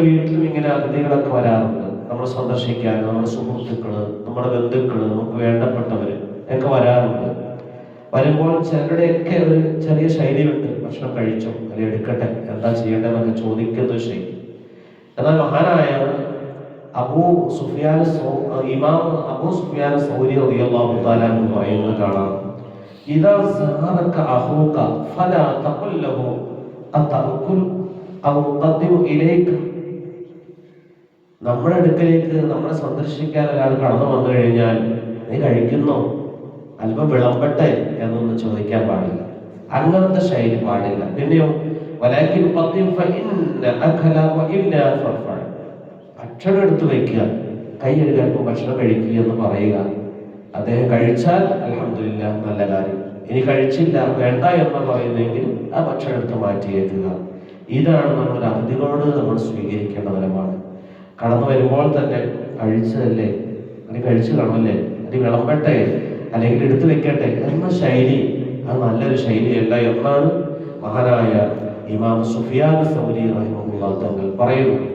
വീട്ടിലും ഇങ്ങനെ അതിഥികളൊക്കെ വരാറുണ്ട്. നമ്മൾ സന്ദർശിക്കാൻ നമ്മുടെ സുഹൃത്തുക്കള്, നമ്മുടെ ബന്ധുക്കള്, നമുക്ക് വേണ്ടപ്പെട്ടവര് ഒക്കെ വരാറുണ്ട്. വരുമ്പോൾ ചിലരുടെയൊക്കെ ഒരു ചെറിയ ശൈലിയുണ്ട്. ഭക്ഷണം കഴിച്ചോ അല്ലെങ്കിൽ എടുക്കട്ടെ, എന്താ ചെയ്യേണ്ടതെന്നൊക്കെ ചോദിക്കുന്ന ഒരു ശൈലി. എന്നാൽ മഹാനായ ഇമാം അബൂ സുഫിയാൻ സൗരി റളിയല്ലാഹു തആല അൻഹു പറയുന്നത് കാണാം, ഇദാ സഅലക അഖൂക ഫലാ തഖുൽ ലഹു അതഅകുൽ ഔ ഖദ്ദിമു ഇലൈക. നമ്മുടെ അടുക്കലേക്ക് നമ്മളെ സന്ദർശിക്കാൻ ഒരാൾ കടന്നു വന്നു കഴിഞ്ഞാൽ നീ കഴിക്കുന്നോ, അല്പം വിളമ്പട്ടെ എന്നൊന്നും ചോദിക്കാൻ പാടില്ല. അങ്ങനത്തെ ശൈലി പാടില്ല. പിന്നെയോ വലാകിൻ ഖദ്ദിം ഫഇന്ന അകല വഇല്ല ഫർഫഅ. ഭക്ഷണം എടുത്തു വയ്ക്കുക, കൈ കഴുകാൻ ഭക്ഷണം കഴിക്കുക എന്ന് പറയുക. അദ്ദേഹം കഴിച്ചാൽ അൽഹംദുലില്ലാ, നല്ല കാര്യം. ഇനി കഴിച്ചില്ല, വേണ്ട എന്ന് പറയുന്നെങ്കിൽ ആ ഭക്ഷണം എടുത്ത് മാറ്റിയേക്കുക. ഇതാണ് നമ്മൾ അതിഥികളോട് നമ്മൾ സ്വീകരിക്കേണ്ട നിലപാട്. കടന്നു വരുമ്പോൾ തന്നെ കഴിച്ചതല്ലേ, അല്ലെങ്കിൽ കഴിച്ചു കാണുമല്ലേ, അല്ലെങ്കിൽ വിളമ്പട്ടെ, അല്ലെങ്കിൽ എടുത്തു വെക്കട്ടെ എന്ന ശൈലി അത് നല്ലൊരു ശൈലിയല്ല എന്നാണ് മഹാനായ ഇമാം സുഫിയാൻ സൗരി റഹിമഹുല്ലാഹ് തങ്ങൾ പറയുന്നത്.